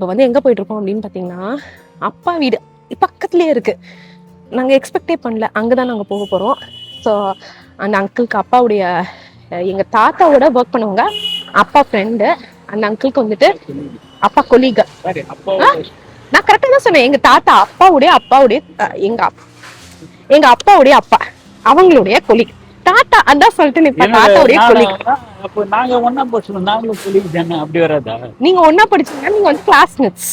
இப்போ வந்து எங்கே போயிட்டுருக்கோம் அப்படின்னு பார்த்தீங்கன்னா, அப்பா வீடு பக்கத்துலேயே இருக்குது. நாங்கள் எக்ஸ்பெக்டே பண்ணல, அங்கே தான் நாங்கள் போக போகிறோம். ஸோ அந்த அங்கிளுக்கு அப்பாவுடைய எங்கள் தாத்தாவோட ஒர்க் பண்ணுவாங்க, அப்பா ஃப்ரெண்டு. அந்த அங்கிளுக்கு வந்துட்டு அப்பா கொலீக. நான் கரெக்டாக தான் சொன்னேன். எங்கள் தாத்தா அப்பாவுடைய எங்க அப்பாவுடைய அப்பா அவங்களுடைய கொலீக். தாத்தா அதான் சொல்லிட்டு நிப்பா, தாத்தாவுடைய கொலீக். அப்ப நாங்க ஒண்ணா படிச்சோம், நாங்களும் கொலீக் தானே, அப்படி வராதா? நீங்க ஒண்ணா படிச்சீங்கன்னா நீங்க வந்து classmates,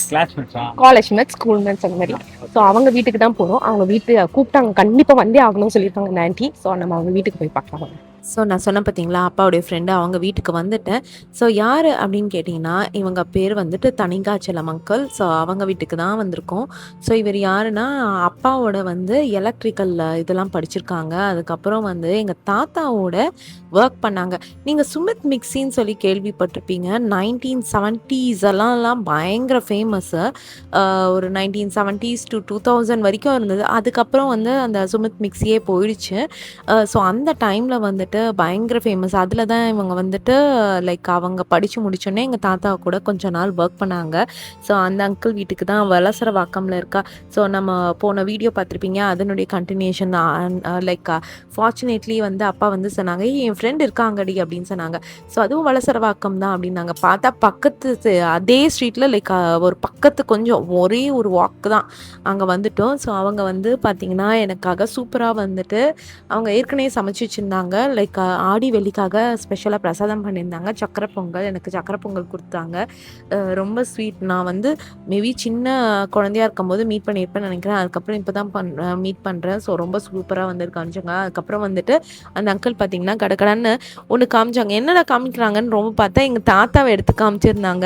college mates, school mates அந்த மாதிரி. ஸோ அவங்க வீட்டுக்கு தான் போறோம். அவங்க வீட்டு கூப்பிட்டாங்க, கண்டிப்பா வந்தே ஆகணும்னு சொல்லியிருக்காங்க அந்த ஆன்ட்டி. ஸோ நம்ம அவங்க வீட்டுக்கு போய் பார்க்கலாம். ஸோ நான் சொன்னேன் பார்த்தீங்களா, அப்பாவுடைய ஃப்ரெண்டு அவங்க வீட்டுக்கு வந்துட்டேன். ஸோ யார் அப்படின்னு கேட்டிங்கன்னா, இவங்க பேர் வந்துட்டு தனிகாச்சலம் அங்கிள். ஸோ அவங்க வீட்டுக்கு தான் வந்திருக்கோம். ஸோ இவர் யாருன்னா, அப்பாவோட வந்து எலக்ட்ரிக்கல் இதெல்லாம் படிச்சிருக்காங்க. அதுக்கப்புறம் வந்து எங்கள் தாத்தாவோட ஒர்க் பண்ணாங்க. நீங்கள் சுமித் மிக்சின்னு சொல்லி கேள்விப்பட்டிருப்பீங்க. 1970s எல்லாம் பயங்கர ஃபேமஸ்ஸு. ஒரு 1970s to 2000 வரைக்கும் இருந்தது. அதுக்கப்புறம் வந்து அந்த சுமித் மிக்சியே போயிடுச்சு. ஸோ அந்த டைமில் வந்துட்டு பயங்கர ஃபேமஸ். அதில் தான் இவங்க வந்துட்டு லைக் அவங்க படித்து முடிச்சோடனே எங்கள் தாத்தா கூட கொஞ்ச நாள் ஒர்க் பண்ணாங்க. ஸோ அந்த அங்கிள் வீட்டுக்கு தான் வலசரவாக்கம்ல இருக்கா. ஸோ நம்ம போன வீடியோ பார்த்துருப்பீங்க, அதனுடைய கண்டினியூஷன் தான். லைக் ஃபார்ச்சுனேட்லி வந்து அப்பா வந்து சொன்னாங்க, என் ஃப்ரெண்ட் இருக்காங்கடி அப்படின்னு சொன்னாங்க. ஸோ அதுவும் வலசரவாக்கம் தான் அப்படின்னாங்க. பார்த்தா பக்கத்து அதே ஸ்ட்ரீட்டில் லைக் ஒரு பக்கத்து கொஞ்சம் ஒரே ஒரு வாக்கு தான் அங்கே வந்துட்டோம். ஸோ அவங்க வந்து பார்த்திங்கன்னா எனக்காக சூப்பராக வந்துட்டு அவங்க ஏற்கனவே சமைச்சு வச்சுருந்தாங்க. லைக் ஆடி வெள்ளிக்காக ஸ்பெஷலாக பிரசாதம் பண்ணியிருந்தாங்க. சக்கரை பொங்கல், எனக்கு சக்கரை பொங்கல் கொடுத்தாங்க. ரொம்ப ஸ்வீட். நான் வந்து மேபி சின்ன குழந்தையா இருக்கும்போது மீட் பண்ணியிருப்பேன்னு நினைக்கிறேன். அதுக்கப்புறம் இப்போ தான் மீட் பண்ணுறேன். ஸோ ரொம்ப சூப்பராக வந்து காமிச்சாங்க. அதுக்கப்புறம் வந்துட்டு அந்த அங்கிள் பார்த்தீங்கன்னா கடகடன்னு ஒன்று காமிச்சாங்க. என்னடா காமிக்கிறாங்கன்னு ரொம்ப பார்த்தா எங்கள் தாத்தாவை எடுத்து காமிச்சிருந்தாங்க.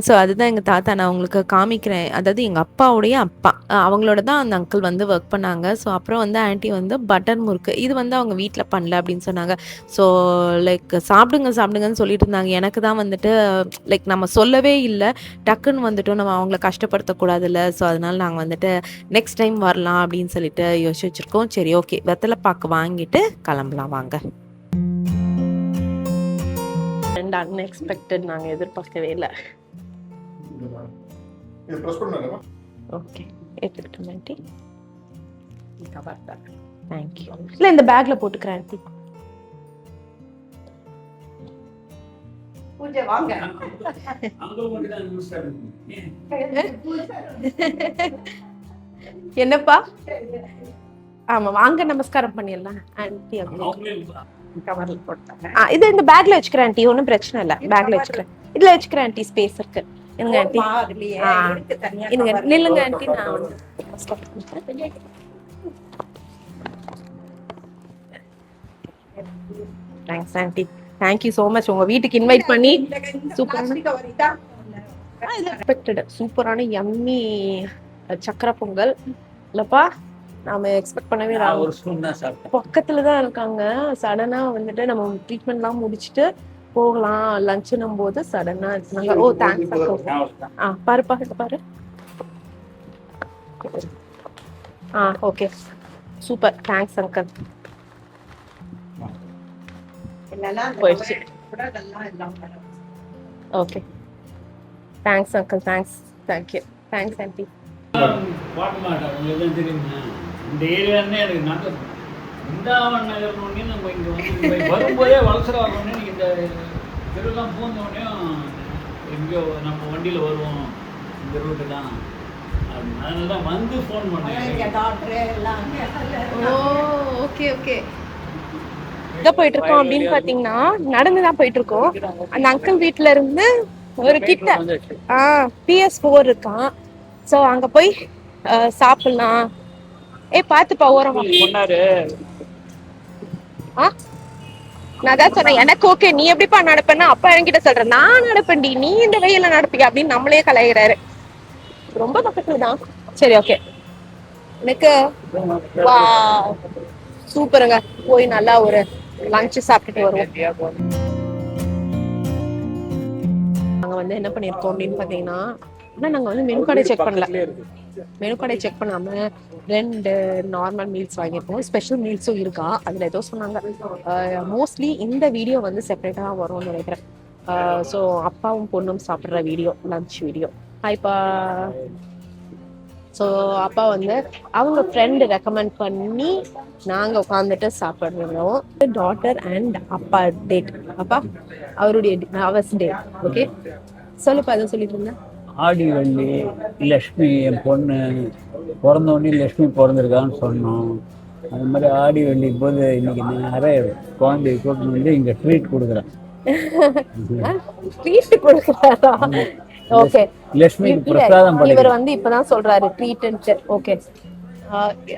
ஸோ அதுதான் எங்கள் தாத்தா, நான் உங்களுக்கு காமிக்கிறேன். அதாவது எங்கள் அப்பாவுடைய அப்பா, அவங்களோட தான் அந்த அங்கிள் வந்து ஒர்க் பண்ணாங்க. ஸோ அப்புறம் வந்து ஆன்ட்டி வந்து பட்டர் முறுக்கு, இது வந்து அவங்க வீட்டில் பண்ணல அப்படின்னு சொன்னாங்க. ஸோ லைக் சாப்பிடுங்கன்னு சொல்லிட்டு இருந்தாங்க. எனக்கு தான் வந்துட்டு லைக் நம்ம சொல்லவே இல்லை, டக்குன்னு வந்துட்டோம், நம்ம அவங்கள கஷ்டப்படுத்தக்கூடாதுல்ல. ஸோ அதனால நாங்கள் வந்துட்டு நெக்ஸ்ட் டைம் வரலாம் அப்படின்னு சொல்லிட்டு யோசிச்சு வச்சுருக்கோம். சரி ஓகே, வெத்தலை பாக்கு வாங்கிட்டு கிளம்பலாம் வாங்க. அன்எக்ஸ்பெக்டட், நாங்கள் எதிர்பார்க்கவே இல்லை. ஓகே, எடுத்துக்கிட்டோம் ஆன்ட்டி. தேங்க்யூ. இல்லை இந்த பேக்ல போட்டுக்கிறேன் ஆன்ட்டி. என்னப்பா? ஆமா வாங்க, நமஸ்காரம் பண்ணிடலாம் ஆன்ட்டி. இது இந்த பேக்ல வச்சுக்கிறேன் ஆன்ட்டி, ஒன்றும் பிரச்சனை இல்லை. பேக்ல வச்சுக்கிறேன், இதுல வச்சுக்கிறேன் ஆன்ட்டி, ஸ்பேஸ் இருக்கு. இருங்க ஆன்ட்டி, இருங்க நில்லுங்க ஆன்ட்டி, நான் வந்து thanks aunty, thank you so much. உங்க வீட்டுக்கு இன்வைட் பண்ணி சூப்பரான யம்மி சக்கரை பொங்கல் இல்லப்பா, நாம எக்ஸ்பெக்ட் பண்ணவே இல்லை. பக்கத்துல தான் இருக்காங்க. சடனா வந்துட்டு நம்ம ட்ரீட்மெண்ட்லாம் முடிச்சுட்டு போகலாம் லஞ்சுன்னும் போது சடனா இருந்தாங்க. ஓ தேங்க்ஸ் அக்கா. பாருப்பா, இது பாரு. Okay super, thanks uncle. போயிடுச்சு. Okay thanks uncle, thanks, thank you, thanks aunty. இந்த ஏரியானே எனக்கு நாங்கள் பிருந்தாவன் நகர்னோடனே நம்ம இங்கே வந்து வரும்போதே வலசரவாக்கம்னே இந்த தெருவெல்லாம் பூந்தோடனே எங்கேயோ நம்ம வண்டியில் வருவோம், இந்த ரூட்டு தான். அதனால தான் வந்து ஃபோன் பண்ணேன். ஓகே ஓகே, எங்க போயிட்டு இருக்கோம் அப்படின்னு பாத்தீங்கன்னா நடந்துதான் போயிட்டு இருக்கோம். அந்த அங்கிள் வீட்டுல இருந்து ஒரு கிட்ட PS4 இருக்கான். சோ அங்க போய் சாப்பிடலாம். பாத்துப்பா ஓரமா. நான் தான் சொன்னேன், எனக்கு ஓகே, நீ எப்படிப்பா நடப்பேன்னா அப்பா என்கிட்ட சொல்ற, நான் நடப்பேன்டி, நீ இந்த வெயில நடப்பியா அப்படின்னு நம்மளே கலாயிறாரு. ரொம்ப பக்கத்துலதான். சரி ஓகே, எனக்கு வா சூப்பருங்க. போய் நல்லா ஒரு லஞ்ச் சாப்பிட்டுட்டு வருவோம். நாங்க வந்து என்ன பண்ணிருக்கோம் அப்படின்னு பாத்தீங்கன்னா, நாங்க வந்து மெனு கார்டை செக் பண்ணல. மெனு கார்டை செக் பண்ணாம 2 நார்மல் மீல்ஸ் வாங்கியிருக்கோம். ஸ்பெஷல் மீல்ஸும் இருக்கா, அதுல ஏதோ சொன்னாங்க. மோஸ்ட்லி இந்த வீடியோ வந்து செப்பரேட்டா வரும்னு நினைக்கிறேன். ஸோ அப்பாவும் பொண்ணும் சாப்பிட்ற வீடியோ, லஞ்ச் வீடியோ. இப்போ ஸோ அப்பா வந்து அவங்க ஃப்ரெண்டு ரெக்கமெண்ட் பண்ணி நாங்கள் உட்காந்துட்டு சாப்பிட்றோம். டாட்டர் அண்ட் அப்பா டேட். அப்பா அவருடைய அவர்ஸ் டேட். ஓகே சொல்லுப்பா, எதுவும் சொல்லிட்டு இருந்தேன். ஆடி வெள்ளி லக்ஷ்மி, என் பொண்ணு பிறந்தோடனே லக்ஷ்மி பிறந்திருக்கான்னு சொன்னோம். அது மாதிரி ஆடி வெள்ளி போது இன்னைக்கு நிறைய குழந்தைய கூட்டு வந்து இங்கே ட்ரீட் கொடுக்குறேன். ட்ரீட் கொடுக்குறாரா? ஓகே, லக்ஷ்மிக்கு பிரசாதம் இவர் வந்து இப்பதான் சொல்றாரு ட்ரீட். ஓகே,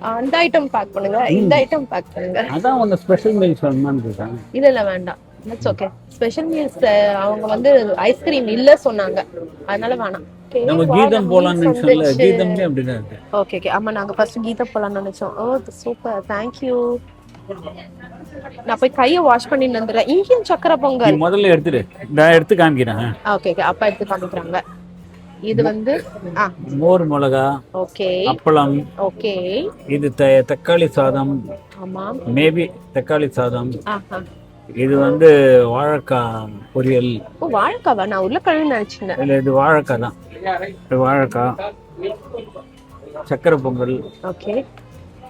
அந்த ஐட்டம் பேக் பண்ணுங்க, இந்த ஐட்டம் பேக் பண்ணுங்க. அதான் உங்க ஸ்பெஷல் மீல் சொல்லணும்னு இருக்கேன். இல்ல வேண்டாம், இட்ஸ் ஓகே. ஸ்பெஷல் மீல்ஸ் அவங்க வந்து ஐஸ்கிரீம் இல்ல சொன்னாங்க, அதனால வேணாம். நம்ம கீதம் போலாம்னு நினைச்சோம்ல, கீதம்லயே அப்படிதான் இருக்கு. ஓகே ஓகே, ஆமா நாங்க ஃபர்ஸ்ட் கீதம் போலாம்னு நினைச்சோம். ஓ சூப்பர், தேங்க் யூ. நான் போய் கையை வாஷ் பண்ணிட்டு வந்துடுறேன். இங்கேயும் சக்கரை பொங்கல் முதல்ல எடுத்துட்டு நான் எடுத்து காமிக்கிறேன். ஓகே ஓகே, அப்பா எடுத்து காமிக்கிறாங்க. இது வந்து மோர் மிளகா, ஓகே, அப்பளம், ஓகே, இது தக்காளி சாதம், ஆமா மேபி தக்காளி சாதம், ஆஹா, இது வந்து வாழைக்காய் பொரியல். ஓ வாழைக்காவா? நான் உருளைக்கிழங்கு நினைச்சேன். இல்லை, இது வாழைக்காய் தான். இது வாழைக்காய், சக்கரை பொங்கல், ஓகே,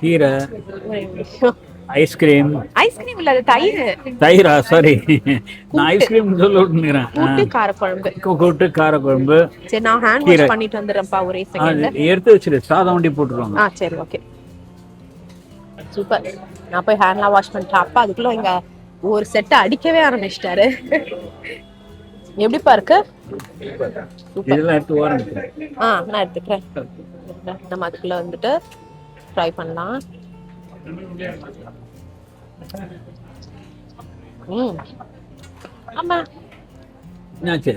கீரை, ஐஸ்கிரீம். ஐஸ்கிரீம் இல்ல, அது தயிர். தயிரா? சாரி, நான் ஐஸ்கிரீம் சொல்ல விட்டுக்கிறேன். கூட்டு காரக்குழம்பு. கூட்டு காரக்குழம்பு. சரி, நான் ஹேண்ட் வாஷ் பண்ணிட்டு வந்துடுறேன்ப்பா, ஒரே செகண்ட். எடுத்து வச்சிரு, சாதம் வண்டி போட்டுருவாங்க. சரி ஓகே, சூப்பர். நான் போய் ஹேண்ட்லாம் வாஷ் பண்ணிட்டேன். அப்பா அதுக்குள்ள இங்க ஒரு செட்டை அடிக்கவே ஆரம்பிச்சிட்டாரு. எப்படிப்பா இருக்கு? இதெல்லாம் எடுத்து ஓரம். நான் எடுத்துக்கிறேன். நம்ம அதுக்குள்ள வந்துட்டு ட்ரை பண்ணலாம். ஆமா, என்னாச்சு?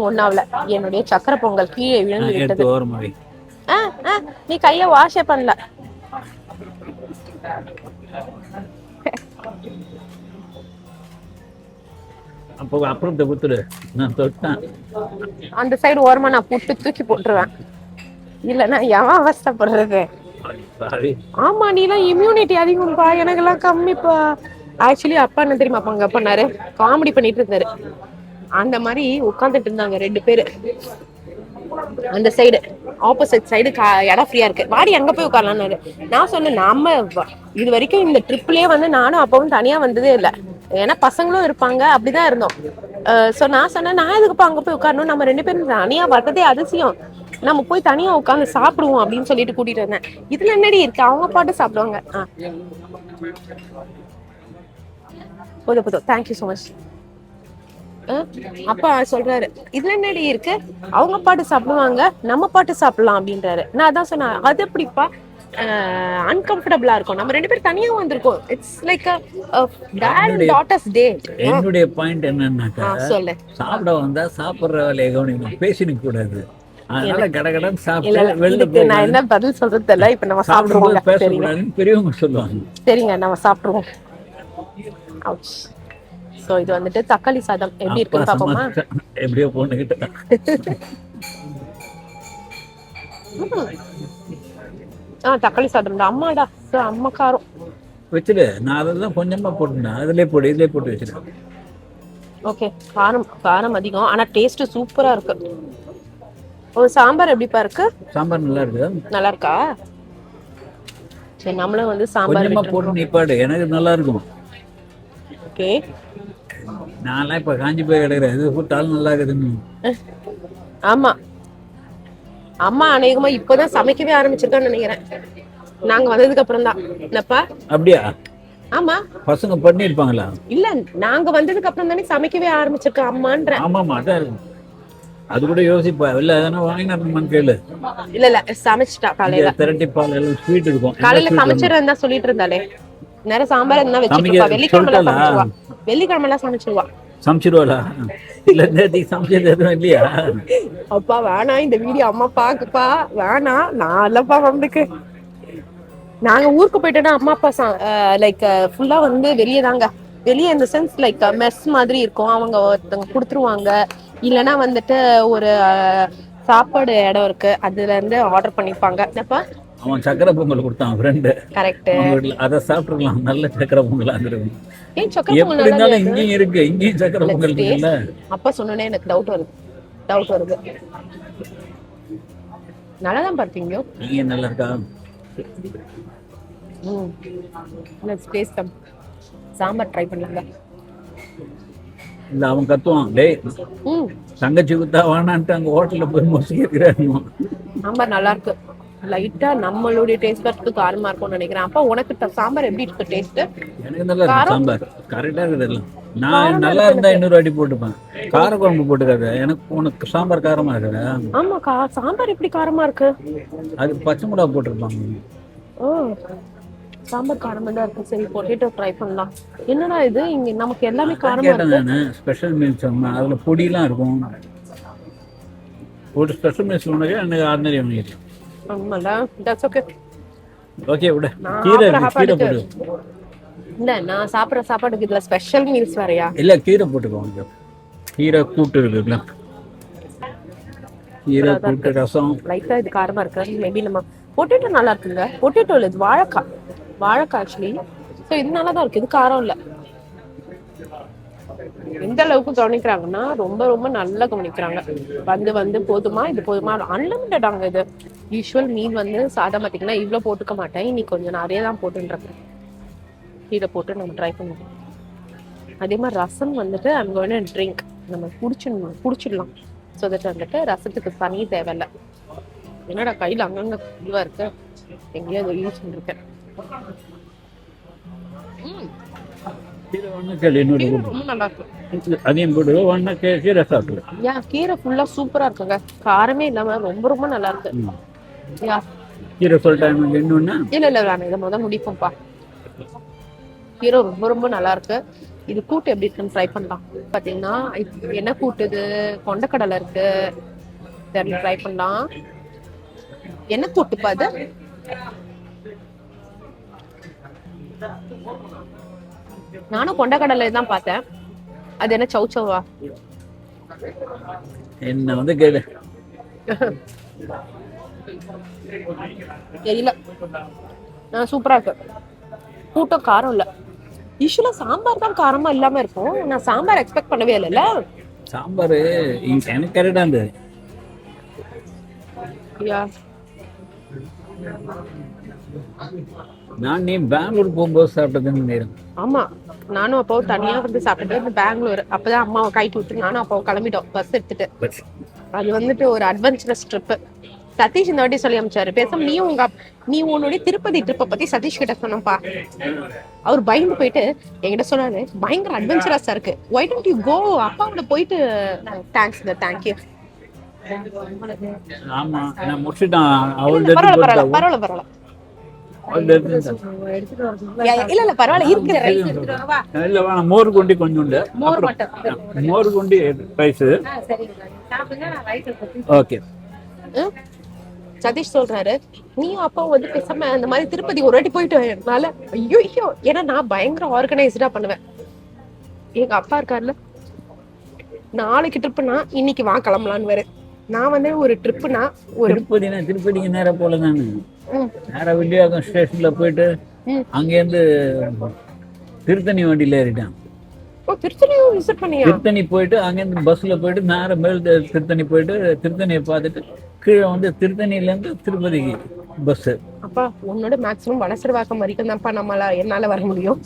ஒன்னாவல என்னுடைய சக்கரை பொங்கல் கீழே விழுந்து விட்டது. ஓரமாவே நீ கைய வாஷே பண்ணல. அப்போ அப்புறம் கொடுத்துரு, நான் தொட்டேன். அந்த சைடு ஓரமா நான் புட்டு தூக்கி போட்டுருவேன், இல்லன்னா எவன் அவஸ்தப்படுறது. ஆமா, நீ எல்லாம் இம்யூனிட்டி அதிகம்ப்பா, எனக்கு எல்லாம் கம்மிப்பா. ஆக்சுவலி அப்பா என்ன தெரியுமா அங்க பண்ணாரு, காமெடி பண்ணிட்டு இருந்தாரு. அந்த மாதிரி உட்காந்துட்டு இருந்தாங்க 2 பேரு. அந்த சைடு ஆப்போசிட் சைடு இடம் ஃப்ரீயா இருக்கு, வாடி அங்க போய் உட்காரலாம்னாரு. நான் சொன்னேன், நம்ம இது வரைக்கும் இந்த ட்ரிப்லயே வந்து நானும் அப்பாவும் தனியா வந்ததே இல்லை, ஏன்னா பசங்களும் இருப்பாங்க, அப்படிதான் இருந்தோம். சோ நான் சொன்னேன், நான் எதுக்குப்பா அங்க போய் உட்காரணும், நம்ம 2 பேரும் தனியா வர்றதே அதிசயம், நம்ம போய் தனியா உட்காந்து சாப்பிடுவோம் அப்படின்னு சொல்லிட்டு கூட்டிட்டு வந்தேன். இதுல என்னடி இருக்கு, அவங்க பாட்டு சாப்பிடுவாங்க. போதும், தேங்க்யூ ஸோ மச். அப்பா சொல்றாரு, இதுல என்னடி இருக்கு, அவங்க பாட்டு சாப்பிடுவாங்க, நம்ம பாட்டு சாப்பிடலாம் அப்படின்றாரு. நான் அதான் சொன்னேன், அது எப்படிப்பா அன்கம்ஃபர்டபிளா இருக்கும், நம்ம 2 பேரும் தனியா வந்திருக்கோம், it's like dad and daughters day. என்னுடைய பாயிண்ட் என்னன்னாக்கா, சொல்லு, சாப்பிட வந்தா சாப்பிடுற வேலையை கவனிக்கணும், பேசினு கூடாது. அதனால கடகடன் சாப்பிட்டு நான் என்ன பதில் சொல்றது தெரியல. இப்ப நம்ம சாப்பிடுவோம், பெரியவங்க சொல்லுவாங்க. சரிங்க, நம்ம சாப்பிடுவோம். சோ இது வந்துட்டு தக்காளி சாதம் எப்படி இருக்குன்னு பாப்போமா? எப்படியோ போட்டுக்கிட்டு தக்காளி சாதம் தான். அம்மாடா, அம்மா காரம் வச்சுடு. நான் அதெல்லாம் கொஞ்சமா போட்டுனேன், அதுலயே போட்டு இதுலயே போட்டு வச்சிருக்கேன். ஓகே, காரம் அதிகம், ஆனா டேஸ்ட் சூப்பரா இருக்கு. ஒரு சாம்பார் எப்படிப்பா இருக்கு? சாம்பார் நல்லா இருக்கு. நல்லா இருக்கா? சரி, நம்மளும் வந்து சாம்பார் கொஞ்சமா போட்டு நிப்பாடு, எனக்கு நல்லா இருக்கும். ஓகே, நான்லாம் இப்ப காஞ்சி போய் கிடக்குறேன், இது போட்டாலும் நல்லா இருக்குதுன்னு. ஆமா, அம்மா அநேகமா இப்பதான் சமைக்கவே ஆரம்பிச்சிருக்கான்னு நினைக்கிறேன், நாங்க வந்ததுக்கு அப்புறம் தான். என்னப்பா? அப்படியா? ஆமா, பசங்க பண்ணிருப்பாங்களா? இல்ல, நாங்க வந்ததுக்கு அப்புறம் தானே சமைக்கவே ஆரம்பிச்சிருக்கோம் அம்மான்ற. ஆமாமா, அதான் இருக்கும். அது கூட யோசிப்பா, இல்ல எதனா வாங்கினான்னு கேளு. இல்ல சமைச்சிட்டா காலையில. திரட்டி பால் எல்லாம் ஸ்வீட் இருக்கும். காலையில சமைச்சிருந்தா சொல்லிட்டு இருந்தாலே, நேரம் சாம்பார் இருந்தா வச்சுருப்பா. வெள்ளிக்கிழமை எல்லாம் சமைச்சிருவா. சமைச்சிருவாளா? இல்ல நேத்திக்கு சமைச்சது எதுவும் இல்லையா? அப்பா வேணாம், இந்த வீடியோ அம்மா பாக்குப்பா, வேணாம். நான் இல்லப்பா வந்துக்கு, நாங்க ஊருக்கு போயிட்டோம்னா அம்மா அப்பா லைக் ஃபுல்லா வந்து வெளியே தாங்க. வெளியே இந்த சென்ஸ் லைக் மெஸ் மாதிரி இருக்கும், அவங்க ஒருத்தவங்க கொடுத்துருவாங்க. இல்லைன்னா வந்துட்டு ஒரு சாப்பாடு இடம் இருக்கு, அதுல இருந்து ஆர்டர் பண்ணிப்பாங்க. என்னப்பா? அவன் சக்கரை பொங்கல் கொடுத்தான் ஃப்ரெண்டு. கரெக்ட், அதை சாப்பிட்டுருக்கலாம், நல்ல சக்கரை பொங்கல் இருக்கும். ஏன் சக்கரை பொங்கல் இருந்தாலும் இங்கேயும் இருக்கு, இங்கேயும் சக்கரை பொங்கல் இருக்குல்ல. அப்பா சொன்னோன்னே எனக்கு டவுட் வருது. நல்லா தான் பார்த்தீங்க. நீங்க நல்லா இருக்கா? Let's taste some. Sambar try பண்ணலாங்க. இல்லை அவன் கத்துவான், டேய் தங்கச்சி குத்தா வானான்ட்டு அங்கே ஹோட்டலில் போய் மொசிக்கிறாங்க. சாம்பார் நல்லா இருக்கு. லைட்டா நம்மளுடைய டேஸ்ட் பர்ஸ்க்கு காரமா இருக்கும்னு நினைக்கிறேன். அப்ப உனக்கு சாம்பார் எப்படி இருக்கு டேஸ்ட்? எனக்கு நல்லா இருக்கு சாம்பார், கரெக்டா இருக்குது எல்லாம். நான் நல்லா இருந்தா இன்னொரு அடி போட்டுப்பேன். கார குழம்பு போட்டுக்காத, எனக்கு உனக்கு சாம்பார் காரமா இருக்குதா? ஆமா, சாம்பார் எப்படி காரமா இருக்கு? அது பச்சை மிளகா போட்டிருப்பாங்க. ஓ, சாம்பார் காரமா தான் இருக்கு. சரி, பொட்டேட்டோ ட்ரை பண்ணலாம். என்னடா இது, இங்க நமக்கு எல்லாமே காரமா இருக்கு. ஸ்பெஷல் மீல்ஸ் அதுல பொடியெல்லாம் இருக்கும். ஒரு ஸ்பெஷல் மீல்ஸ் உனக்கு எனக்கு ஆர்டினரி வாங்கிடு. ஆமாடா, தட்ஸ் ஓகே. ஓகே விடு. கீரை கீரை போடு. இல்ல, நான் சாப்பிடுற சாப்பாடுக்கு இதுல ஸ்பெஷல் மீல்ஸ் வேறயா? இல்ல, கீரை போட்டுக்கோங்க. கீரை கூட்டு இருக்குல்ல, கீரை கூட்டு ரசம். லைட்டா இது காரமா இருக்கு. மேபி நம்ம பொட்டேட்டோ நல்லா இருக்குங்க. பொட்டேட்டோ இல்ல, இது வாழைக்காய். வாழைக்காய் ஆக்சுவலி. ஸோ இது நல்லா தான் இருக்கு, இது காரம் இல்லை. எந்த அளவுக்கு கவனிக்கிறாங்கன்னா ரொம்ப ரொம்ப நல்லா கவனிக்கிறாங்க. வந்து போதுமா, இது போதுமா, அன்லிமிட்டட் அங்க. இது யூஸ்வல் மீல் வந்து சாதம் பார்த்தீங்கன்னா இவ்வளோ போட்டுக்க மாட்டேன், இன்னைக்கு கொஞ்சம் நிறைய தான் போட்டுன்றேன். இதை போட்டு நம்ம ட்ரை பண்ணுவோம். அதே மாதிரி ரசம் வந்துட்டு அங்கே வேணா ட்ரிங்க் நம்ம குடிச்சிடலாம். ஸோ தட் வந்துட்டு ரசத்துக்கு தண்ணி தேவையில்லை. என்னடா கையில் அங்கங்க இதுவாக இருக்கு, எங்கேயாவது யூஸ் பண்ணிருக்கேன். ரொம்ப நல்லா இருக்கு. அதையும் போட்டு ஒன்னா கீரை சாப்பிடுவேன். ஏன் கீரை ஃபுல்லா சூப்பரா இருக்குங்க, காரமே இல்லாம ரொம்ப ரொம்ப நல்லா இருக்கு. கீரை சொல்லிட்டாங்க இன்னொன்னு. இல்ல வேணாம், இதை முதல் முடிப்போம்ப்பா. கீரை ரொம்ப ரொம்ப நல்லா இருக்கு. இது கூட்டு எப்படி இருக்குன்னு ட்ரை பண்ணலாம். பாத்தீங்கன்னா என்ன கூட்டு, இது கொண்டக்கடலை இருக்கு, ட்ரை பண்ணலாம். என்ன கூட்டுப்பா அது? நானும் கொண்டக்கடலை தான் பார்த்தேன். அது என்ன சௌச்சவா? என்ன வந்து கேளு. தெரியல. சூப்பரா இருக்கு. கூட்டம் காரம் இல்ல. யூஸ்வலா சாம்பார் தான் காரமா இல்லாம இருக்கும். நான் சாம்பார் எக்ஸ்பெக்ட் பண்ணவே இல்லைல்ல. சாம்பார் எனக்கு கரெக்டா இருந்தது. நான் நீ பெங்களூர் போகும்போது சாப்பிட்டதுன்னு நேரம். ஆமா, நானும் அப்போ தனியா வந்து சாப்பிட்டது பெங்களூர். அப்பதான் அம்மாவை கைட்டு விட்டு நானும் அப்போ கிளம்பிட்டோம் பஸ் எடுத்துட்டு. அது வந்துட்டு ஒரு அட்வென்ச்சரஸ் ட்ரிப். சதீஷ் இந்த வாட்டி சொல்லி அமைச்சாரு, பேசாம நீ உன்னுடைய திருப்பதி ட்ரிப்பை பத்தி சதீஷ் கிட்ட சொன்னப்பா. அவர் பயந்து போயிட்டு என்கிட்ட சொன்னாரு, பயங்கர அட்வென்ச்சரஸா இருக்கு, why don't you go? அப்பாவோட போயிட்டு தேங்க்யூ. ஆமா, நான் முடிச்சிட்டான். பரவாயில்ல. இல்ல பரவாயில்ல, இருக்கு. மோர் கொண்டி கொஞ்சம் மோர் கொண்டி ரைஸ். ஓகே. சதீஷ் சொல்றாரு, நீயும் அப்பா வந்து பேசாம அந்த மாதிரி திருப்பதி ஒரு வாட்டி போயிட்டு வரனால. ஐயோ, ஏன்னா நான் பயங்கர ஆர்கனைஸ்டா பண்ணுவேன். எங்க அப்பா இருக்காருல்ல, நாளைக்கு ட்ரிப்புனா இன்னைக்கு வா கிளம்பலான்னு வேற. நான் வந்து ஒரு ட்ரிப்புனா ஒரு திருப்பதிக்கு நேரம் போல தானே. நேரா விண்டியாக்கம் ஸ்டேஷன்ல போயிட்டு அங்கேருந்து திருத்தணி வண்டியில ஏறிட்டான். திருத்தணி போயிட்டு அங்கேருந்து பஸ்ல போயிட்டு நேரம் மேல் திருத்தணி போயிட்டு திருத்தணியை பார்த்துட்டு கீழே வந்து திருத்தணில இருந்து திருப்பதிக்கு பஸ். அப்பா உன்னோட மேக்ஸிமம் வளசரவாக்கம் வரைக்கும் தான்ப்பா என்னால வர முடியும்.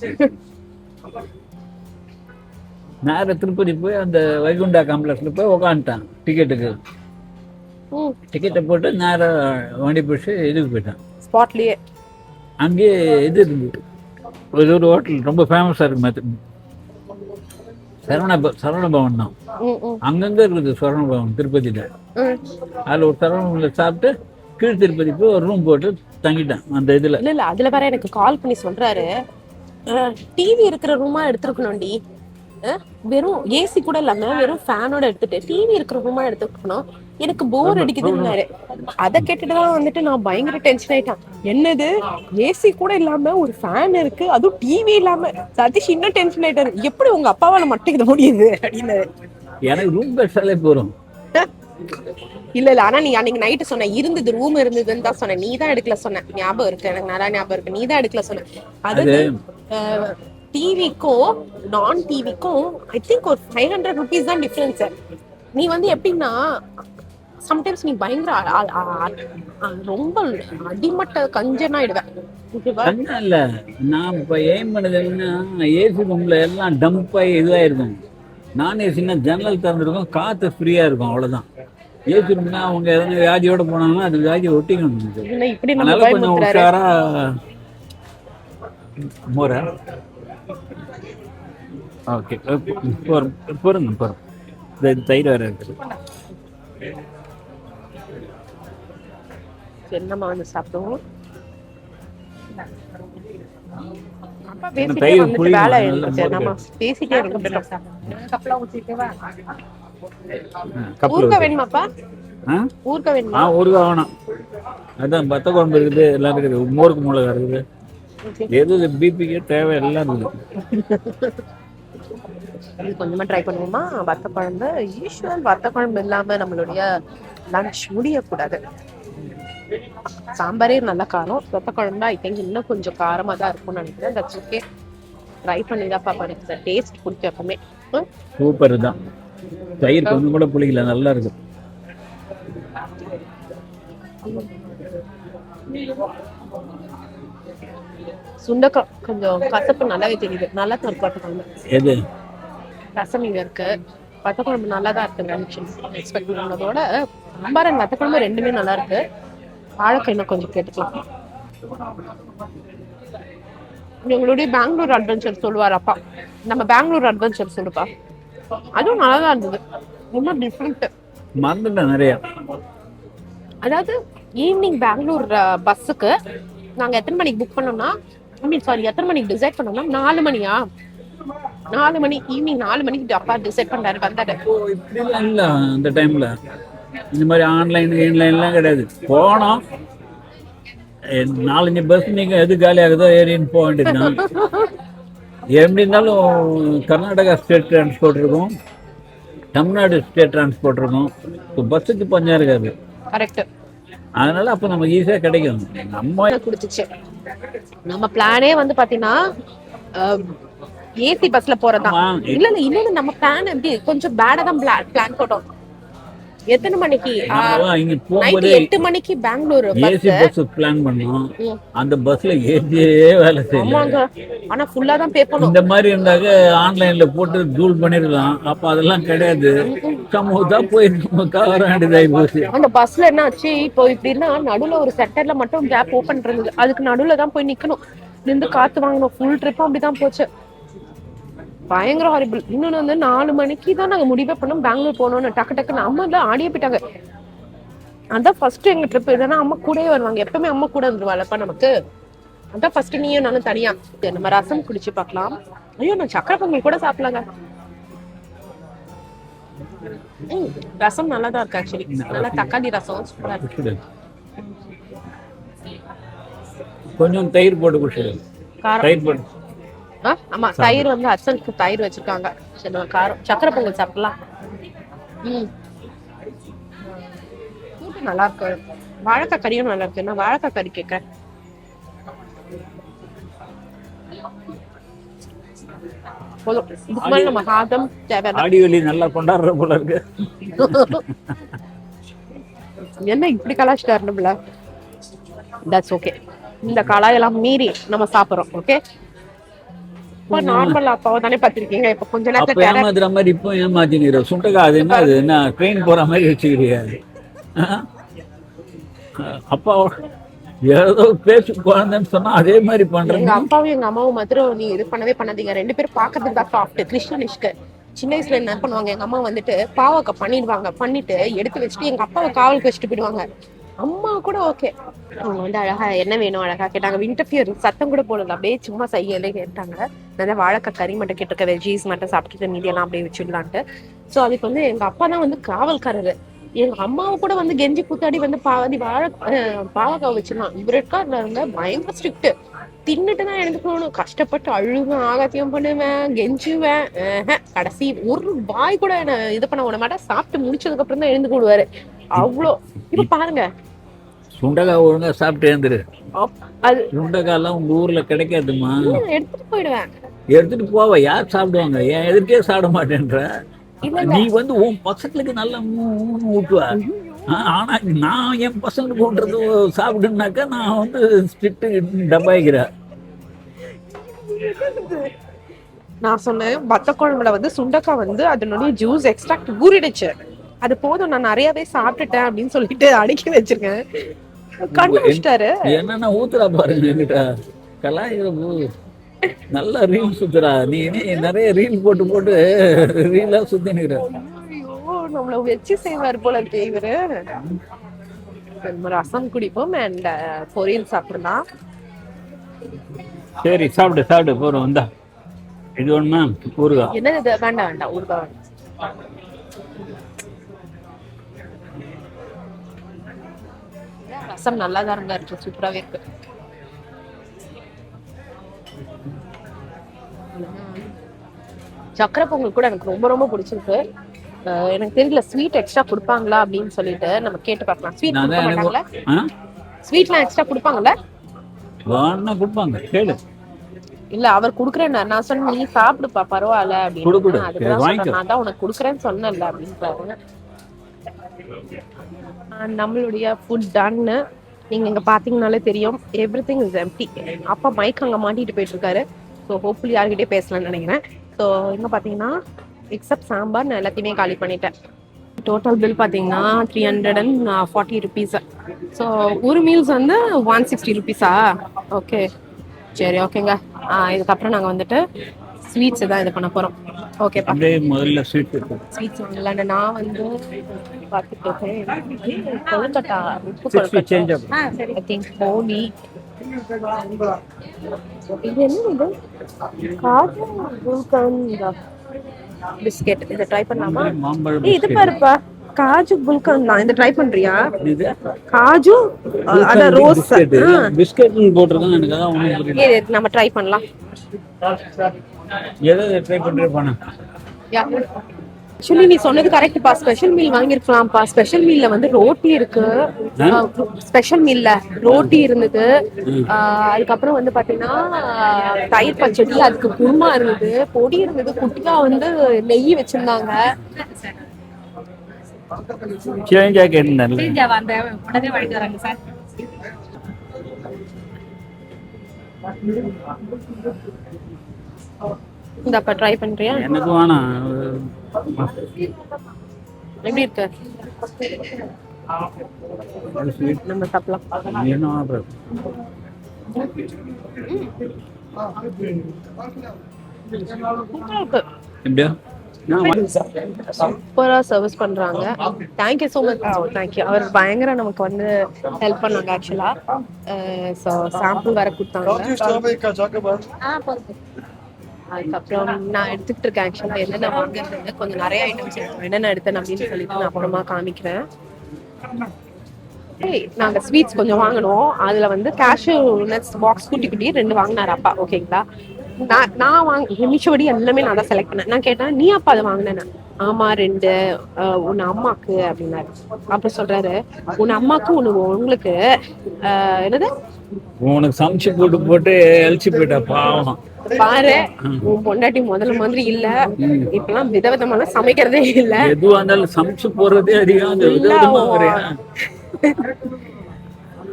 நேர திருப்பதி போய் அந்த வைகுண்டா காம்ப்ளெக்ஸ்ல போய் உக்காந்துட்டான். டிக்கெட்டை போட்டு நேர வண்டி பிடிச்சி இதுக்கு போயிட்டான். ஸ்பாட்லயே அங்கேயே இது இருந்தது, ஒரு ஹோட்டல் ரொம்ப ஃபேமஸா இருக்கு, சரவண பவன் தான். அங்கங்க இருக்குது சரவண பவன் திருப்பதியில. அதுல ஒரு சரவண சாப்பிட்டு கீழ் திருப்பதி போய் ஒரு ரூம் போட்டு தங்கிட்டான் அந்த இதுல. இல்ல அதுல வேற எனக்கு கால் பண்ணி சொல்றாரு, டிவி இருக்கிற ரூமா எடுத்துருக்கணும்டி, வெறும் ஏசி கூட இல்லாம வெறும் ஃபேனோட எடுத்துட்டு டிவி இருக்கிற ரூமா எடுத்துக்கணும், எனக்கு போர் அடிக்குதுன்னாரு. அதை கேட்டுட்டுதான் வந்துட்டு நான் பயங்கர டென்ஷன் ஆயிட்டேன். என்னது, ஏசி கூட இல்லாம ஒரு ஃபேன் இருக்கு, அதுவும் டிவி இல்லாம? சதீஷ் இன்னும் டென்ஷன் ஆயிட்டாரு, எப்படி உங்க அப்பாவால மட்டும் இது முடியுது அப்படின்னு. எனக்கு ரூம் பெருசாலே போறோம். இல்ல ஆனா நீ அன்னைக்கு நைட்டு சொன்ன இருந்தது, ரூம் இருந்ததுன்னு தான் சொன்னேன், நீ தான் எடுக்கல சொன்ன, ஞாபகம் இருக்கு எனக்கு, நல்லா ஞாபகம் இருக்கு, நீ தான் எடுக்கல சொன்ன. அது டிவிக்கும் நான் டிவிக்கும் ஐ திங்க் ஒரு 500 rupees தான் டிஃபரன்ஸ். நீ வந்து எப்படின்னா சம்டைம்ஸ் நீ பயங்கர ரொம்ப அடிமட்ட கஞ்சனாயிடுவேன். ஓகேவா? கண்ணா இல்ல, நான் இப்ப எய்ம் பண்ணது என்னன்னா ஏசி ரூம்ல எல்லாம் டம்ப் ஆகி இதுவாயிருக்கும். நான் ஏசினா ஜன்னல் திறந்துருக்கும், காத்து ஃப்ரீயா இருக்கும், அவ்வளவுதான். ஏசி ரூம்னா அவங்க எதனா வியாதியோட போனாங்கன்னா அது வியாதி ஒட்டிக்கணும். இல்ல இப்படி நம்ம அதனால கொஞ்சம் பயமுறுத்துறாரு. உஷாரா மோர. ஓகே, பொருங்க தயிர் வேற இருக்குது. என்னமா வந்து சாப்பிடுவோம். அப்பா எனக்கு பேசிட்டே தயிர் வந்துட்டு புளிக்கும், வேலை நல்ல இருந்துச்சு. மோர் நம்ம பேசிட்டே இருக்கோம். கப்பில் ஊர்க்க வேணுமாப்பா? ஆ ஊர்க்க வேணுமா? ஊறுகாய் வேணாம். அதான் பத்த குழம்பு இருக்குது, எல்லாம் இருக்குது, மோருக்கு மிளகா இருக்குது, எது பிபிக்கே தேவை எல்லாம் இருக்குது. இது கொஞ்சமா ட்ரை பண்ணுவோமா? வத்த குழம்பு யூஸ்வல் வத்த குழம்பு இல்லாம நம்மளுடைய லஞ்ச் முடியக்கூடாது. சாம்பாரே நல்லா காரம், வத்த குழம்பு ஐ திங்க் இன்னும் கொஞ்சம் காரமா தான் இருக்கும்னு நினைக்கிறேன். தட்ஸ் ஓகே, ட்ரை பண்ணி தான் பாப்பா. எனக்கு டேஸ்ட் பிடிக்கும் எப்பவுமே. சூப்பர் தான். தயிர் கொஞ்சம் கூட புளிக்கல, நல்லா இருக்கு. சுண்டக்காய் கொஞ்சம் கசப்பு நல்லாவே தெரியுது. நல்லா தான் இருக்கு வத்த குழம்பு. எது ரசம் இங்க இருக்கு, வத்த குழம்பு நல்லா தான் இருக்கு. எக்ஸ்பெக்ட் பண்ணதோட சாம்பார் அண்ட் வத்த குழம்பு ரெண்டுமே நல்லா இருக்கு. வாழைக்காய் இன்னும் கொஞ்சம் கேட்டுக்கலாம். எங்களுடைய பெங்களூர் அட்வென்ச்சர் சொல்லுவார் அப்பா. நம்ம பெங்களூர் அட்வென்ச்சர் சொல்லுப்பா. அதுவும் நல்லா தான் இருந்தது. ரொம்ப டிஃப்ரெண்ட். மறந்துட்டேன் நிறைய. அதாவது ஈவினிங் பெங்களூர் பஸ்ஸுக்கு நாங்க எத்தனை மணிக்கு புக் பண்ணோம்னா, எத்தனை மணிக்கு டிசைட் பண்ணோம்னா 4 மணியா, 4 மணி ஈவினிங் 4 மணிக்கு அப்பா டிசைட் பண்ணாரு. வந்தாரு. இப்படிலாம் இல்லை அந்த டைம்ல. இந்த மாதிரி ஆன்லைன்லாம் கிடையாது. போனோம், 4-5 பஸ் நீங்க எது காலி ஆகுதோ ஏறின்னு போக வேண்டியதுதான். எப்படி இருந்தாலும் கர்நாடகா ஸ்டேட் டிரான்ஸ்போர்ட் இருக்கும், தமிழ்நாடு ஸ்டேட் டிரான்ஸ்போர்ட் இருக்கும். இப்போ பஸ்ஸுக்கு பஞ்சம் இருக்காது. கரெக்ட். அதனால அப்போ நமக்கு ஈஸியா கிடைக்கும். நம்ம குடிச்சிச்சு. நம்ம பிளானே வந்து பாத்தீங்கன்னா ஏசி பஸ்ல போறதுதான். இல்ல இன்னொன்னு நம்ம பிளான் எப்படி கொஞ்சம் பேடா தான் பிளான் போட்டோம். எத்தனை மணிக்கு? இங்க போகும்போது 8 மணிக்கு பெங்களூர் ஏசி பஸ் பிளான் பண்ணோம். அந்த பஸ்ல ஏசியே வேலை செய்யல. ஆனா ஃபுல்லா தான் பே பண்ணோம். இந்த மாதிரி இருந்தாக்க ஆன்லைன்ல போட்டு தூள் பண்ணிடலாம். அப்ப அதெல்லாம் கிடையாது. சமூகத்தா போய் வர வேண்டியதாகி போச்சு. அந்த பஸ்ல என்ன ஆச்சு, இப்போ இப்படின்னா நடுவுல ஒரு செட்டர்ல மட்டும் கேப் ஓபன் இருந்தது. அதுக்கு நடுவுல தான் போய் நிக்கணும், நின்று காத்து வாங்கணும். ஃபுல் ட்ரிப்பும் அப்படிதான் போச்சு. பயங்கர ஹாரிபிள். இன்னொன்னு வந்து 4 மணிக்கு தான் நாங்க முடிவே பண்ணோம் பெங்களூர் போனோம்னு. டக்குன்னு அம்மா தான் ஆடியே போயிட்டாங்க. அதான் ஃபர்ஸ்ட் எங்க ட்ரிப். இதனா அம்மா கூடயே வருவாங்க, எப்பவுமே அம்மா கூட வந்துருவாளப்பா நமக்கு. அதான் ஃபர்ஸ்ட் நீயும் நானும் தனியா நம்ம ரசம் குடிச்சு பார்க்கலாம். ஐயோ, நான் சக்கரை பொங்கல் கூட சாப்பிடலாங்க. ரசம் நல்லா தான் இருக்கு ஆக்சுவலி. நல்லா தக்காளி ரசம் சூப்பரா இருக்கு. கொஞ்சம் தயிர் போட்டு குடிச்சிடு. தயிர் போட்டு. ஆமா, தயிர் வந்து அச்சலுக்கு தயிர் வச்சிருக்காங்க. சரி, காரம் சக்கரை பொங்கல் சாப்பிடலாம். நல்லா இருக்கு. வாழைக்காய் கறியும் நல்லா இருக்கு. நான் வாழைக்காய் கறி கேட்கறேன். போதும், இதுக்கு மேல நம்ம சாதம் தேவை. ஆடியோலி நல்லா கொண்டாடுற போல இருக்கு. என்ன இப்படி கலாச்சிட்டாருல. That's okay. இந்த கலாயெல்லாம் மீறி நம்ம சாப்பிடுறோம். ஓகே, நார்மல் அப்பாவை தானே பாத்திருக்கீங்க. இப்ப கொஞ்ச நேரத்துல ஏமாத்துற மாதிரி இப்போ ஏமாத்தினீங்க. சுண்டக்காய் அது என்ன, அது என்ன ட்ரெயின் போற மாதிரி வச்சுக்கிறீங்க. அப்பா ஏதோ பேசு குழந்தைன்னு சொன்னா அதே மாதிரி பண்றேன். எங்க அப்பாவும் எங்க அம்மாவும் மாத்திரம் நீ இது பண்ணவே பண்ணாதீங்க. 2 பேரும் பாக்கிறதுக்கு தான் சாஃப்ட். கிருஷ்ணனிஷ்க்கு சின்ன வயசுல என்ன பண்ணுவாங்க, எங்க அம்மா வந்துட்டு பாவக்காய் பண்ணிடுவாங்க. பண்ணிட்டு எடுத்து வச்சுட்டு எங்க அப்பாவை காவலுக்கு வச்சுட்டு போயிடுவாங்க. அம்மா கூட ஓகே, அவங்க வந்து அழகா என்ன வேணும் அழகா கேட்டாங்க. இன்டர்ஃபியர் சத்தம் கூட போடல, அப்படியே சும்மா செய்யலே கேட்டாங்க. நான் வாழைக்காய் கறி மட்டும் கேட்டிருக்க, வெஜ்ஜீஸ் மட்டும் சாப்பிட்டுட்டு மீதியெல்லாம் அப்படியே வச்சுடலான்ட்டு. ஸோ அதுக்கு வந்து எங்க அப்பா தான் வந்து காவல்காரரு. எங்க அம்மாவை கூட வந்து கெஞ்சி கூத்தாடி வந்து பாவக்காய் வச்சிடலாம். இவருக்கா இருந்தாங்க பயங்கர ஸ்ட்ரிக்ட். தின்னுட்டு தான் எடுத்துக்கணும். கஷ்டப்பட்டு அழுவேன், ஆகாத்தியம் பண்ணுவேன், கெஞ்சுவேன். கடைசி ஒரு வாய் கூட என்ன இது பண்ண விட மாட்டேன். சாப்பிட்டு முடிச்சதுக்கு அப்புறம் தான் எழுந்து கூடுவாரு. அவ்வளோ. இப்ப பாருங்க, சுண்டக்காய் ஒழுங்கா சாப்பிட்டு எழுந்துரு. அது சுண்டக்காய் எல்லாம் உங்க ஊர்ல கிடைக்காதுமா. எடுத்துட்டு போயிடுவேன். எடுத்துட்டு போவ, யார் சாப்பிடுவாங்க? என் எதிர்க்கே சாப்பிட மாட்டேன்ற. நீ வந்து உன் பசங்களுக்கு நல்லா ஊட்டுவ. ஆனா நான் என் பசங்க போன்றது சாப்பிடுனாக்கா நான் வந்து ஸ்ட்ரிக்ட் டப்பாய்க்கிறேன். நான் சொன்னேன் வத்த குழம்புல வந்து சுண்டக்காய் வந்து அதனுடைய ஜூஸ் எக்ஸ்ட்ராக்ட் ஊறிடுச்சு, அது போதும் நான் நிறையவே சாப்பிட்டுட்டேன் அப்படின்னு சொல்லிட்டு அடுக்கி வச்சிருக்கேன். கண்டுபிடிச்சிட்டாரு. என்னன்னா ஊத்துறா பாருங்க என்கிட்ட கலாய்க்கிறப்போ நல்லா ரீல் சுத்துறா. நீ நிறைய ரீல் போட்டு போட்டு ரீலா சுத்தி நிக்கிற. ஐயோ நம்மள வச்சு செய்வார் போல இருக்கு இவரு. ரசம் குடிப்போம் அண்ட் பொரியல் சாப்பிடலாம். சரி சாப்பிடு சாப்பிடு போறோம். வந்தா இது ஒண்ணா ஊறுகாய். என்ன இது? வேண்டாம் வேண்டாம் ஊறுகாய். ரசம் நல்லா தான் இருக்கு, சூப்பராகவே இருக்கு. சக்கரை பொங்கல் கூட எனக்கு ரொம்ப ரொம்ப பிடிச்சிருக்கு. எனக்கு தெரியல ஸ்வீட் எக்ஸ்ட்ரா கொடுப்பாங்களா அப்படின்னு சொல்லிட்டு நம்ம கேட்டு பார்க்கலாம். ஸ்வீட் கொடுக்க மாட்டாங்களா? ஸ்வீட்லாம் எக்ஸ்ட்ரா கொடுப்பாங்கல்ல? கொடுப்பாங்க கேளு. இல்ல அவர் குடுக்குறேன் நான் சொன்னேன் நீ சாப்பிடுப்பா பரவாயில்ல அப்படின்னு. அதுதான் நான் தான் உனக்கு குடுக்குறேன்னு சொன்னேன்ல அப்படின்றாங்க. நம்மளுடைய ஃபுட் டன்னு. நீங்க இங்க பாத்தீங்கன்னாலே தெரியும் எவ்ரிதிங் இஸ் எம்ப்டி. அப்பா மைக் அங்க மாட்டிட்டு போயிட்டு இருக்காரு. ஸோ ஹோப்ஃபுல்லி யார்கிட்டயே பேசலாம்னு நினைக்கிறேன். ஸோ இங்க பாத்தீங்கன்னா எக்ஸப்ட் சாம்பார் நான் எல்லாத்தையுமே காலி பண்ணிட்டேன். டோட்டல் பில் பார்த்தீங்கன்னா 340 ருபீஸ். ஸோ ஒரு மீல்ஸ் வந்து 160 ருபீஸா? ஓகே சரி ஓகேங்க. இதுக்கப்புறம் நாங்கள் வந்துட்டு ஸ்வீட்ஸ் தான் இது பண்ண போகிறோம். ஓகேப்பா முதல்ல ஸ்வீட்ஸ் வாங்கலான்னு நான் வந்து பார்த்துட்டு இருக்கேன். கொழுக்கட்டா உப்பு கொழுக்கட்டா சரி ஐ திங்க் போலி. இது என்ன இது? காஜு குல்கந்த் பிஸ்கெட். இதை ட்ரை பண்ணலாமா? இது பாருப்பா காஜு குல்கந்த் தான். இதை ட்ரை பண்றியா? காஜு அத ரோஸ் பிஸ்கெட் போட்டுருக்காங்க. எனக்கு அதான் ஒண்ணு புரியல. இது நம்ம ட்ரை பண்ணலாம். எதை ட்ரை பண்றேன்? ஆக்சுவலி நீ சொன்னது கரெக்ட்பா. ஸ்பெஷல் மீல் வாங்கிருக்கலாம்ப்பா. ஸ்பெஷல் மீல்ல வந்து ரோட்டி இருக்கு. ஸ்பெஷல் மீல்ல ரோட்டி இருந்தது. அதுக்கப்புறம் வந்து பாத்தீங்கன்னா தயிர் பச்சடி, அதுக்கு குருமா இருந்தது, பொடி இருந்தது, குட்டியா வந்து நெய் வச்சிருந்தாங்க. இந்தப்பா ட்ரை பண்றியா? எனக்கு வேணாம். எப்படி இருக்கு? நம்ம சாப்பிடலாம். சூப்பரா சர்வீஸ் பண்றாங்க. Thank you so much. தேங்க்யூ. அவர் பயங்கர நமக்கு வந்து ஹெல்ப் பண்ணாங்க ஆக்சுவலா. சாம்பிள் வேற கொடுத்தாங்க. அதுக்கப்புறம் நான் எடுத்துக்கிட்டு இருக்கேன் ஆக்சுவலா என்னென்ன வாங்குறது. கொஞ்சம் நிறைய ஐட்டம்ஸ் என்னென்ன எடுத்தேன் அப்படின்னு சொல்லிட்டு நான் அப்புறமா காமிக்கிறேன். நாங்க ஸ்வீட்ஸ் கொஞ்சம் வாங்கினோம். அதுல வந்து கேஷ்யூ நட்ஸ் பாக்ஸ் குட்டி குட்டி 2 வாங்கினாரு அப்பா. ஓகேங்களா? நான் மிச்சபடி எல்லாமே நான் தான் செலக்ட் பண்ணேன். நான் கேட்டேன் நீ அப்பா அதை வாங்கினேன். ஆமா 2 உன் அம்மாக்கு அப்படின்னாரு. அப்புறம் சொல்றாரு உன் அம்மாக்கு உங்களுக்கு என்னது உனக்கு சமைச்சு போட்டு போட்டு அழிச்சு போயிட்டா பாவம். பாரு உன் பொண்டாட்டி முதல்ல மாதிரி இல்ல, இப்பெல்லாம் விதவிதமான சமைக்கிறதே இல்ல. எதுவா இருந்தாலும் சமைச்சு போறதே அதிகம்.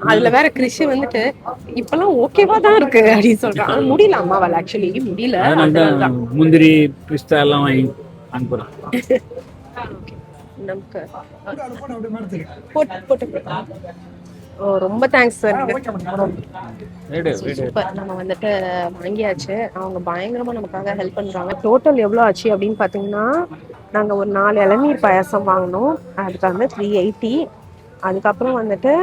அதுல வேற கிறிஷ் வந்துட்டு இப்பெல்லாம் ஓகேவா தான் இருக்கு அப்படின்னு சொல்றான். முடியல அம்மாவால ஆக்சுவலி முடியல. முந்திரி பிஸ்தா எல்லாம் வாங்கி அனுப்புறேன். நமக்கு ரொம்ப தேங்க்ஸ் சார். சூப்பர். நம்ம வந்துட்டு வாங்கியாச்சு. அவங்க பயங்கரமா நமக்காக ஹெல்ப் பண்றாங்க. டோட்டல் எவ்வளவு ஆச்சு அப்படின்னு பாத்தீங்கன்னா நாங்க ஒரு 4 இளநீர் பாயாசம் வாங்கினோம். அதுக்கு வந்து 380. அதுக்கப்புறம் வந்துட்டு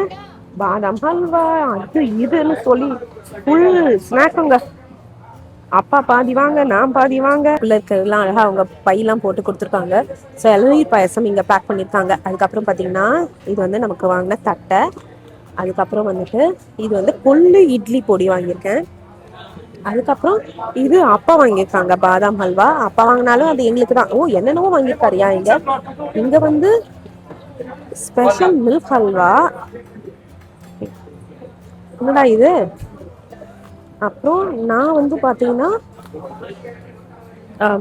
பாதாம் ஹல்வா அது இதுன்னு சொல்லி ஃபுல் ஸ்நாக்குங்க. அப்பா பாதி வாங்க நான் பாதி வாங்க. உள்ள இருக்கிறதுலாம் அழகா அவங்க பையெல்லாம் போட்டு கொடுத்துருக்காங்க. ஸோ இளநீர் பாயசம் இங்கே பேக் பண்ணியிருக்காங்க. அதுக்கப்புறம் பார்த்தீங்கன்னா இது வந்து நமக்கு வாங்கின தட்டை. அதுக்கப்புறம் வந்துட்டு இது வந்து கொள்ளு இட்லி பொடி வாங்கியிருக்கேன். அதுக்கப்புறம் இது அப்பா வாங்கியிருக்காங்க பாதாம் ஹல்வா. அப்பா வாங்கினாலும் அது எங்களுக்கு தான். ஓ என்னென்னவோ வாங்கியிருக்காருயா. இங்க வந்து ஸ்பெஷல் மில்க் ஹல்வா. என்னடா இது? அப்புறம் நான் வந்து பாத்தீங்கன்னா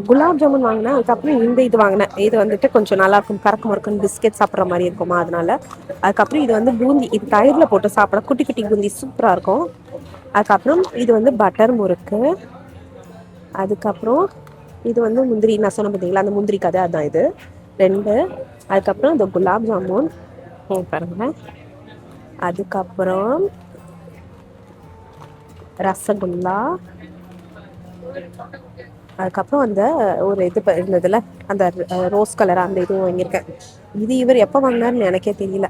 குலாப் ஜாமுன் வாங்கினேன். அதுக்கப்புறம் இந்த இது வாங்கினேன். இது வந்துட்டு கொஞ்சம் நல்லா இருக்கும், கறக்கு முறுக்குன்னு பிஸ்கெட் சாப்பிட்ற மாதிரி இருக்குமா அதனால. அதுக்கப்புறம் இது வந்து பூந்தி, இது தயிரில் போட்டு சாப்பிட குட்டி குட்டி பூந்தி சூப்பராக இருக்கும். அதுக்கப்புறம் இது வந்து பட்டர் முறுக்கு. அதுக்கப்புறம் இது வந்து முந்திரி, நான் சொன்ன பார்த்தீங்களா அந்த முந்திரி கதை, அதுதான் இது 2. அதுக்கப்புறம் இந்த குலாப் ஜாமுன் பாருங்க. அதுக்கப்புறம் ரசகுல்லா. அதுக்கப்புறம் அந்த ஒரு இது இருந்ததுல அந்த ரோஸ் கலர், அந்த இதுவும் வாங்கியிருக்கேன். இது இவர் எப்போ வாங்கினாருன்னு எனக்கே தெரியல.